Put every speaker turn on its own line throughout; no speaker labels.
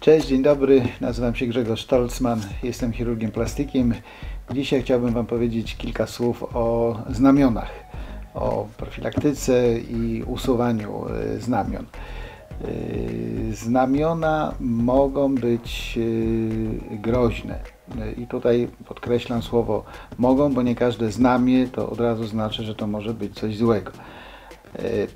Cześć, dzień dobry, nazywam się Grzegorz Stolzmann, jestem chirurgiem plastykiem. Dzisiaj chciałbym Wam powiedzieć kilka słów o znamionach, o profilaktyce i usuwaniu znamion. Znamiona mogą być groźne i tutaj podkreślam słowo mogą, bo nie każde znamie to od razu znaczy, że to może być coś złego.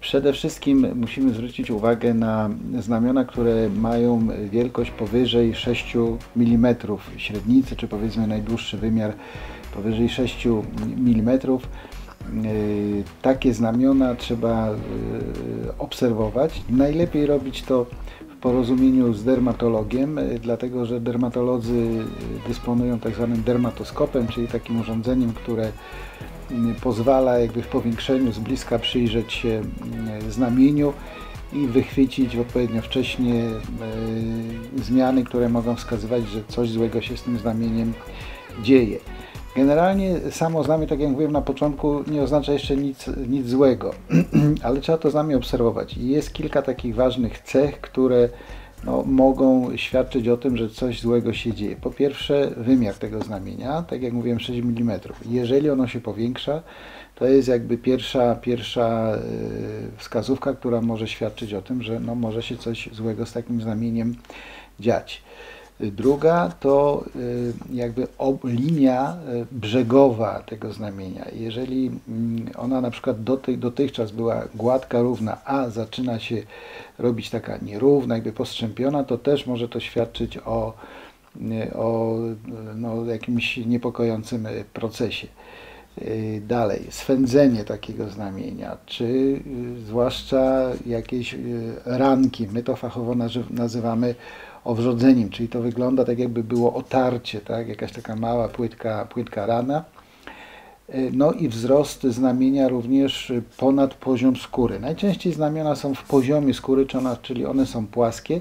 Przede wszystkim musimy zwrócić uwagę na znamiona, które mają wielkość powyżej 6 mm średnicy, czy powiedzmy najdłuższy wymiar powyżej 6 mm. Takie znamiona trzeba obserwować. Najlepiej robić to w porozumieniu z dermatologiem, dlatego że dermatolodzy dysponują tak zwanym dermatoskopem, czyli takim urządzeniem, które pozwala jakby w powiększeniu z bliska przyjrzeć się znamieniu i wychwycić odpowiednio wcześnie zmiany, które mogą wskazywać, że coś złego się z tym znamieniem dzieje. Generalnie samo znamię, tak jak mówiłem na początku, nie oznacza jeszcze nic złego, ale trzeba to znamię obserwować. I jest kilka takich ważnych cech, które mogą świadczyć o tym, że coś złego się dzieje. Po pierwsze, wymiar tego znamienia, tak jak mówiłem, 6 mm. Jeżeli ono się powiększa, to jest jakby pierwsza wskazówka, która może świadczyć o tym, że może się coś złego z takim znamieniem dziać. Druga to jakby linia brzegowa tego znamienia. Jeżeli ona na przykład dotychczas była gładka, równa, a zaczyna się robić taka nierówna, jakby postrzępiona, to też może to świadczyć o jakimś niepokojącym procesie. Dalej, swędzenie takiego znamienia, czy zwłaszcza jakieś ranki, my to fachowo nazywamy owrzodzeniem, czyli to wygląda tak, jakby było otarcie, tak? Jakaś taka mała, płytka rana. No i wzrost znamienia również ponad poziom skóry. Najczęściej znamiona są w poziomie skóry, czyli one są płaskie.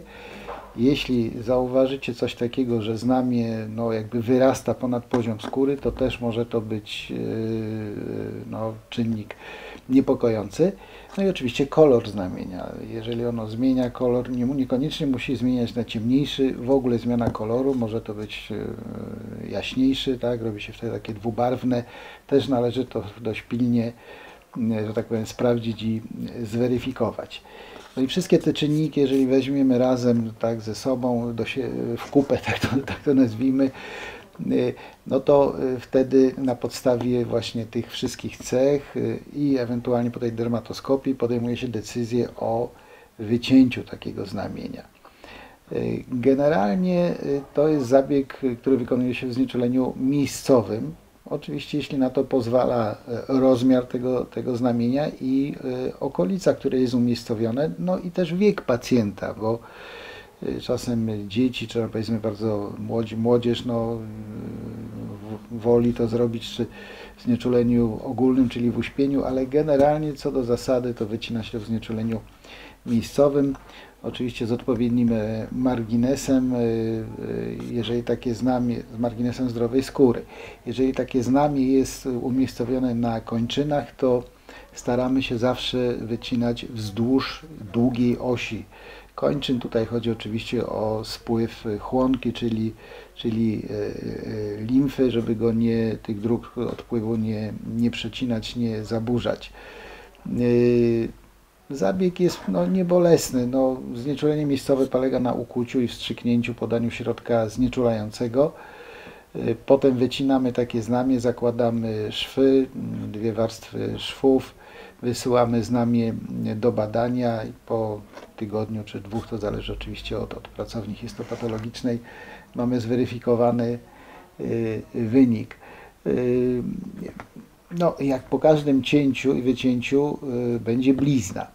Jeśli zauważycie coś takiego, że znamie jakby wyrasta ponad poziom skóry, to też może to być czynnik niepokojący. No i oczywiście kolor znamienia. Jeżeli ono zmienia kolor, niekoniecznie musi zmieniać na ciemniejszy, w ogóle zmiana koloru, może to być jaśniejszy, tak? Robi się wtedy takie dwubarwne. Też należy to dość pilnie, że tak powiem, sprawdzić i zweryfikować. No i wszystkie te czynniki, jeżeli weźmiemy razem tak ze sobą w kupę, tak to nazwijmy, no to wtedy na podstawie właśnie tych wszystkich cech i ewentualnie po tej dermatoskopii podejmuje się decyzję o wycięciu takiego znamienia. Generalnie to jest zabieg, który wykonuje się w znieczuleniu miejscowym. Oczywiście jeśli na to pozwala rozmiar tego znamienia i okolica, w której jest umiejscowione, no i też wiek pacjenta, bo czasem dzieci, czy powiedzmy bardzo młodzież, woli to zrobić czy w znieczuleniu ogólnym, czyli w uśpieniu, ale generalnie co do zasady to wycina się w znieczuleniu miejscowym. Oczywiście z odpowiednim marginesem, jeżeli takie znamie, z marginesem zdrowej skóry. Jeżeli takie znamie jest umiejscowione na kończynach, to staramy się zawsze wycinać wzdłuż długiej osi kończyn. Tutaj chodzi oczywiście o spływ chłonki, czyli limfy, żeby go tych dróg odpływu nie przecinać, nie zaburzać. Zabieg jest niebolesny. Znieczulenie miejscowe polega na ukłuciu i wstrzyknięciu, podaniu środka znieczulającego. Potem wycinamy takie znamie, zakładamy szwy, 2 warstwy szwów, wysyłamy znamie do badania i po tygodniu czy 2, to zależy oczywiście od pracowni histopatologicznej, mamy zweryfikowany wynik. Jak po każdym cięciu i wycięciu będzie blizna.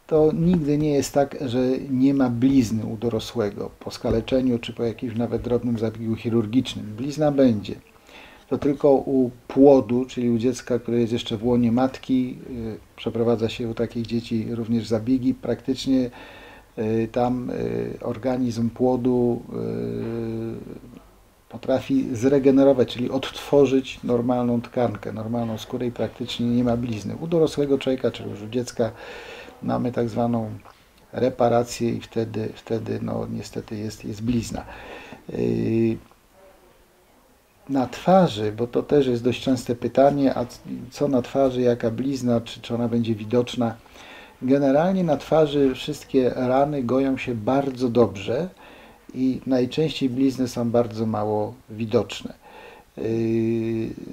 To nigdy nie jest tak, że nie ma blizny u dorosłego po skaleczeniu czy po jakimś nawet drobnym zabiegu chirurgicznym. Blizna będzie. To tylko u płodu, czyli u dziecka, które jest jeszcze w łonie matki, przeprowadza się u takich dzieci również zabiegi. Praktycznie tam organizm płodu potrafi zregenerować, czyli odtworzyć normalną tkankę, normalną skórę i praktycznie nie ma blizny. U dorosłego człowieka, czy już u dziecka mamy tak zwaną reparację i wtedy no niestety jest blizna. Na twarzy, bo to też jest dość częste pytanie, a co na twarzy, jaka blizna, czy ona będzie widoczna? Generalnie na twarzy wszystkie rany goją się bardzo dobrze i najczęściej blizny są bardzo mało widoczne.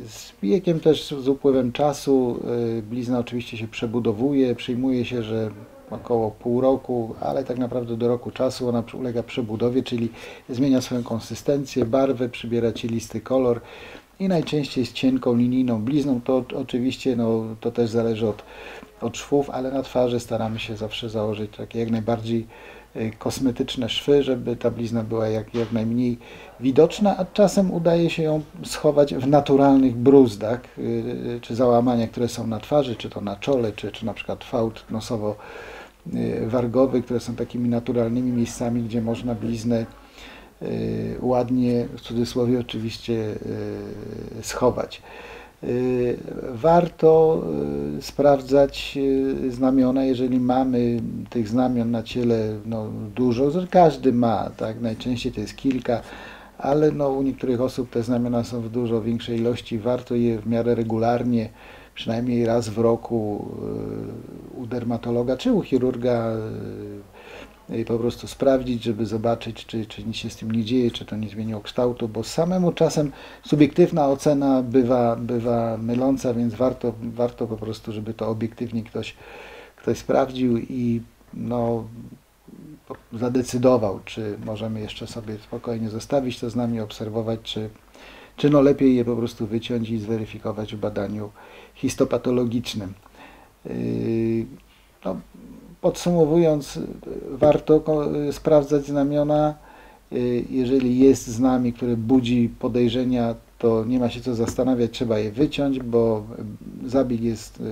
Z wiekiem też, z upływem czasu, blizna oczywiście się przebudowuje, przyjmuje się, że około pół roku, ale tak naprawdę do roku czasu ona ulega przebudowie, czyli zmienia swoją konsystencję, barwę, przybiera cielisty kolor i najczęściej jest cienką, linijną blizną. To oczywiście to też zależy od szwów, ale na twarzy staramy się zawsze założyć takie jak najbardziej kosmetyczne szwy, żeby ta blizna była jak najmniej widoczna, a czasem udaje się ją schować w naturalnych bruzdach czy załamaniach, które są na twarzy, czy to na czole, czy na przykład fałd nosowo-wargowy, które są takimi naturalnymi miejscami, gdzie można bliznę ładnie, w cudzysłowie oczywiście, schować. Warto sprawdzać znamiona, jeżeli mamy tych znamion na ciele dużo, każdy ma, tak? Najczęściej to jest kilka, ale u niektórych osób te znamiona są w dużo większej ilości. Warto je w miarę regularnie, przynajmniej raz w roku u dermatologa czy u chirurga po prostu sprawdzić, żeby zobaczyć, czy nic się z tym nie dzieje, czy to nie zmieniło kształtu, bo samemu czasem subiektywna ocena bywa myląca, więc warto po prostu, żeby to obiektywnie ktoś sprawdził i zadecydował, czy możemy jeszcze sobie spokojnie zostawić to z nami, obserwować, czy lepiej je po prostu wyciąć i zweryfikować w badaniu histopatologicznym. Podsumowując, warto sprawdzać znamiona. Jeżeli jest znamie, które budzi podejrzenia, to nie ma się co zastanawiać, trzeba je wyciąć, bo zabieg jest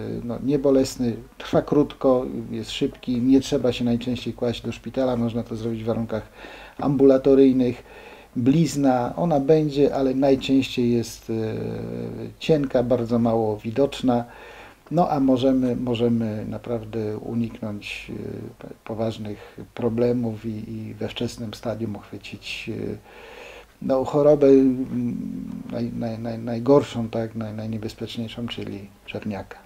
niebolesny, trwa krótko, jest szybki, nie trzeba się najczęściej kłaść do szpitala, można to zrobić w warunkach ambulatoryjnych. Blizna, ona będzie, ale najczęściej jest cienka, bardzo mało widoczna. A możemy naprawdę uniknąć poważnych problemów i we wczesnym stadium uchwycić chorobę najgorszą, tak, najniebezpieczniejszą, czyli czerniaka.